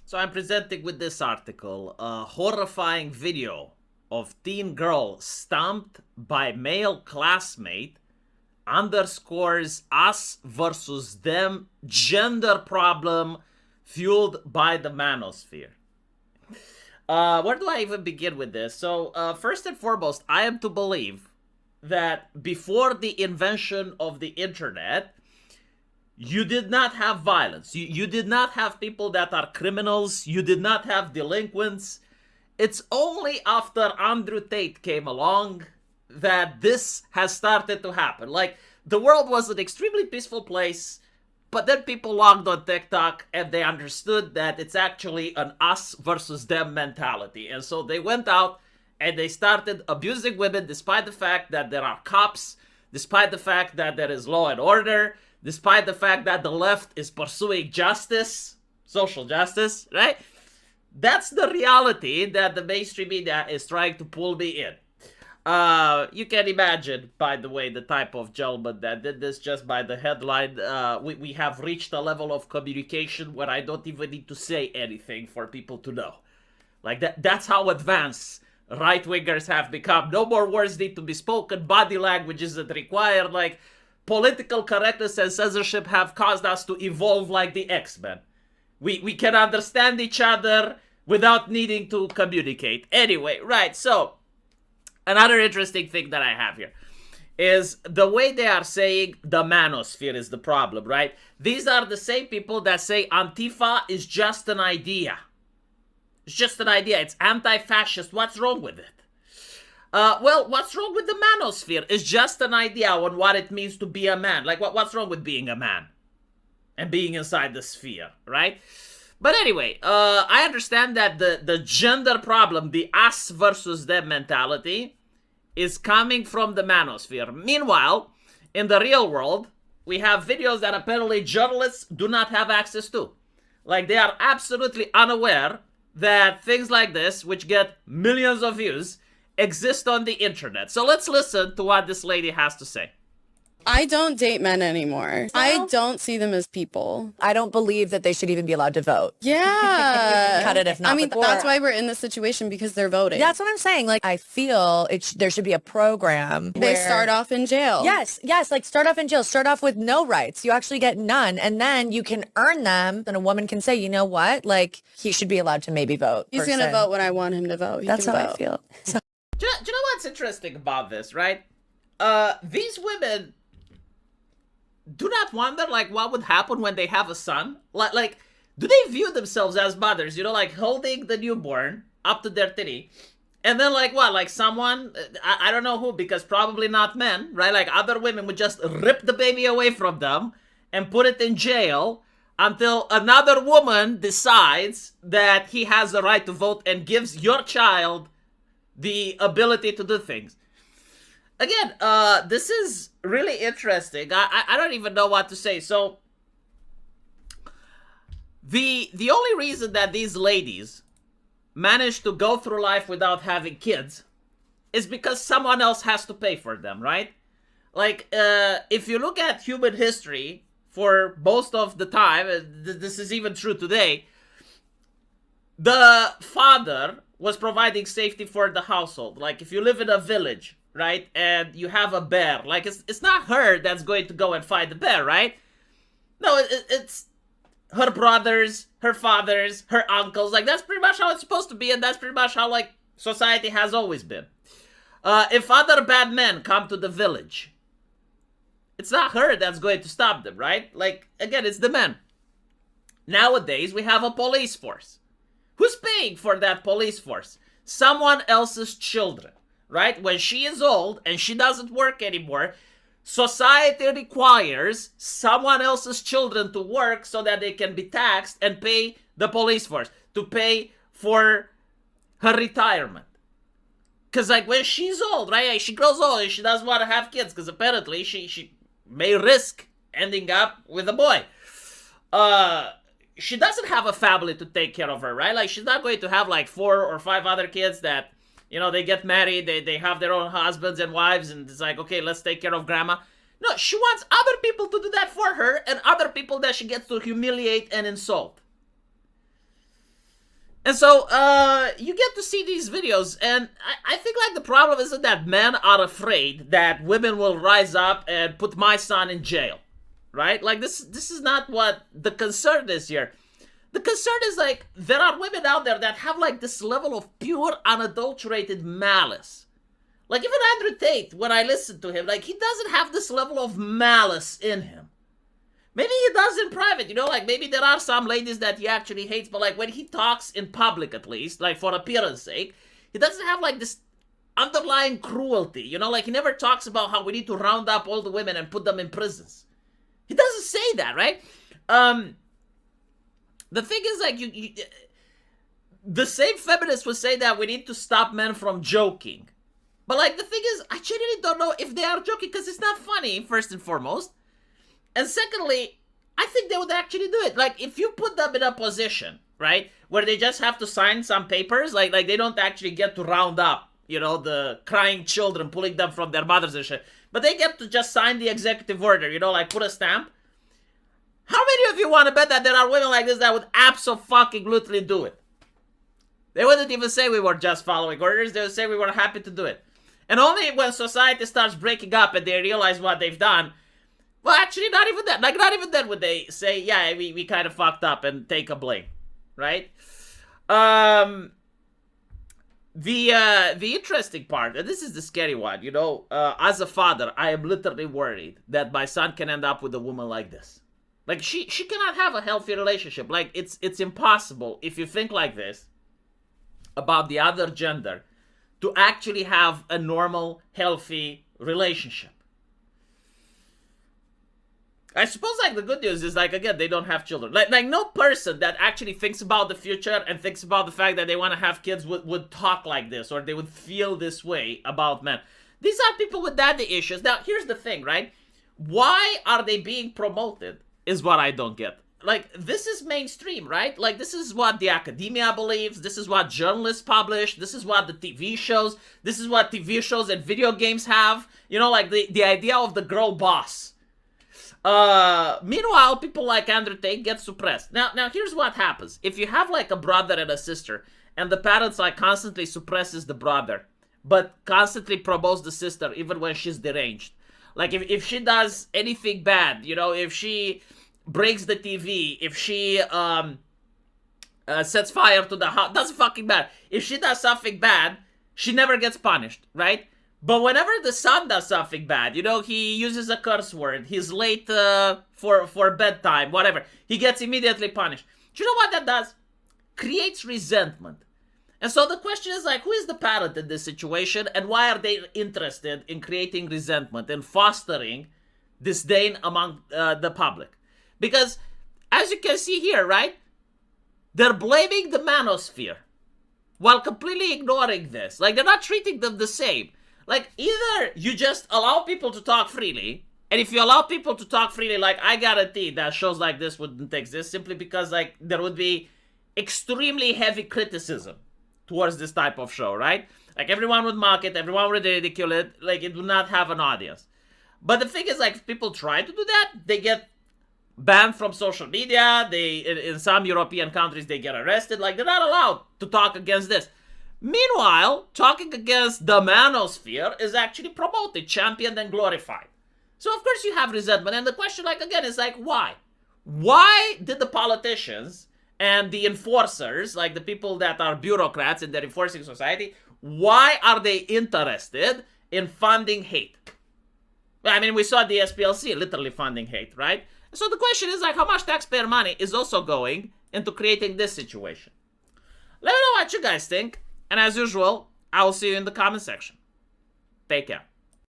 So I'm presenting with this article, a horrifying video of teen girl stomped by male classmate underscores us versus them gender problem fueled by the manosphere. Where do I even begin with this? So, first and foremost, I am to believe that before the invention of the internet, you did not have violence. You did not have people that are criminals. You did not have delinquents. It's only after Andrew Tate came along that this has started to happen. Like, the world was an extremely peaceful place, but then people logged on TikTok and they understood that it's actually an us versus them mentality. And so they went out and they started abusing women despite the fact that there are cops, despite the fact that there is law and order, despite the fact that the left is pursuing justice, social justice, right? That's the reality that the mainstream media is trying to pull me in. You can imagine, by the way, the type of gentleman that did this just by the headline. We have reached a level of communication where I don't even need to say anything for people to know. Like, that's how advanced right-wingers have become. No more words need to be spoken. Body language isn't required. Like, political correctness and censorship have caused us to evolve like the X-Men. We can understand each other without needing to communicate. Anyway, right, so another interesting thing that I have here is the way they are saying the manosphere is the problem, right? These are the same people that say Antifa is just an idea. It's just an idea. It's anti-fascist. What's wrong with it? Well, what's wrong with the manosphere? It's just an idea on what it means to be a man. Like, what's wrong with being a man and being inside the sphere, right? But anyway, I understand that the gender problem, the us versus them mentality, is coming from the manosphere. Meanwhile, in the real world, we have videos that apparently journalists do not have access to. Like, they are absolutely unaware that things like this, which get millions of views, exist on the internet. So let's listen to what this lady has to say. I don't date men anymore. I don't see them as people. I don't believe that they should even be allowed to vote. Yeah. Cut it if not. I mean, before. that's why we're in this situation, because they're voting. That's what I'm saying. Like, I feel there should be a program They start off in jail. Yes. Like, start off in jail. Start off with no rights. You actually get none. And then you can earn them. And a woman can say, you know what? Like, he should be allowed to maybe vote. He's going to vote when I want him to vote. That's how I feel. So. Do you know what's interesting about this, right? These women do not wonder, like, what would happen when they have a son? Like, do they view themselves as mothers, you know, like, holding the newborn up to their titty, and then, like, what, like, someone, I don't know who, because probably not men, right? Like, other women would just rip the baby away from them and put it in jail until another woman decides that he has the right to vote and gives your child the ability to do things. Again, this is really interesting. I don't even know what to say. So, the only reason that these ladies manage to go through life without having kids is because someone else has to pay for them, right? Like, if you look at human history for most of the time, this is even true today, the father was providing safety for the household. Like, if you live in a village, right, and you have a bear, like, it's not her that's going to go and fight the bear, right? No, it's her brothers, her fathers, her uncles. Like, that's pretty much how it's supposed to be, and that's pretty much how, like, society has always been. If other bad men come to the village, it's not her that's going to stop them, right? Like, again, it's the men. Nowadays, we have a police force. Who's paying for that police force? Someone else's children, right? When she is old and she doesn't work anymore, society requires someone else's children to work so that they can be taxed and pay the police force, to pay for her retirement. Because, like, when she's old, right, she grows old and she doesn't want to have kids because apparently she may risk ending up with a boy. She doesn't have a family to take care of her, right? Like, she's not going to have, like, 4 or 5 other kids that, you know, they get married, they have their own husbands and wives, and it's like, okay, let's take care of grandma. No, she wants other people to do that for her, and other people that she gets to humiliate and insult. And so you get to see these videos, and I think like the problem isn't that men are afraid that women will rise up and put my son in jail, right? Like this is not what the concern is here. The concern is like there are women out there that have like this level of pure unadulterated malice. Like even Andrew Tate, when I listen to him, like he doesn't have this level of malice in him. Maybe he does in private, you know, like maybe there are some ladies that he actually hates, but like when he talks in public at least, like for appearance sake, he doesn't have like this underlying cruelty, you know, like he never talks about how we need to round up all the women and put them in prisons. He doesn't say that, right? The thing is like the same feminists would say that we need to stop men from joking. But like the thing is, I genuinely don't know if they are joking because it's not funny, first and foremost. And secondly, I think they would actually do it. Like, if you put them in a position, right, where they just have to sign some papers, like they don't actually get to round up, you know, the crying children, pulling them from their mothers and shit, but they get to just sign the executive order, you know, like put a stamp. How many of you want to bet that there are women like this that would abso-fucking-lutely do it? They wouldn't even say we were just following orders. They would say we were happy to do it. And only when society starts breaking up and they realize what they've done, well, actually, not even that. Like, not even then would they say, yeah, we kind of fucked up and take a blame, right? The interesting part, and this is the scary one, you know, as a father, I am literally worried that my son can end up with a woman like this. Like, she cannot have a healthy relationship. Like, it's impossible, if you think like this, about the other gender, to actually have a normal, healthy relationship. I suppose, like, the good news is, like, again, they don't have children. Like no person that actually thinks about the future and thinks about the fact that they want to have kids would talk like this, or they would feel this way about men. These are people with daddy issues. Now, here's the thing, right? Why are they being promoted is what I don't get. Like, this is mainstream, right? Like, this is what the academia believes. This is what journalists publish. This is what the TV shows. This is what TV shows and video games have. You know, like, the idea of the girl boss. Meanwhile, people like Andrew Tate get suppressed. Now, here's what happens. If you have, like, a brother and a sister, and the parents, like, constantly suppresses the brother, but constantly promotes the sister, even when she's deranged. Like, if she does anything bad, you know, if she breaks the TV, if she sets fire to the house, doesn't fucking matter. If she does something bad, she never gets punished, right? But whenever the son does something bad, you know, he uses a curse word, he's late for bedtime, whatever, he gets immediately punished. Do you know what that does? Creates resentment. And so the question is, like, who is the parent in this situation, and why are they interested in creating resentment and fostering disdain among the public? Because, as you can see here, right, they're blaming the manosphere while completely ignoring this. Like, they're not treating them the same. Like, either you just allow people to talk freely, and if you allow people to talk freely, like, I guarantee that shows like this wouldn't exist, simply because, like, there would be extremely heavy criticism towards this type of show, right? Like, everyone would mock it, everyone would ridicule it, like, it would not have an audience. But the thing is, like, if people try to do that, they get banned from social media, in some European countries, they get arrested, like, they're not allowed to talk against this. Meanwhile, talking against the manosphere is actually promoted, championed, and glorified. So, of course, you have resentment. And the question, like, again, is, like, why? Why did the politicians and the enforcers, like the people that are bureaucrats in the enforcing society, why are they interested in funding hate? I mean, we saw the SPLC literally funding hate, right? So the question is, like, how much taxpayer money is also going into creating this situation? Let me know what you guys think. And as usual, I will see you in the comment section. Take care.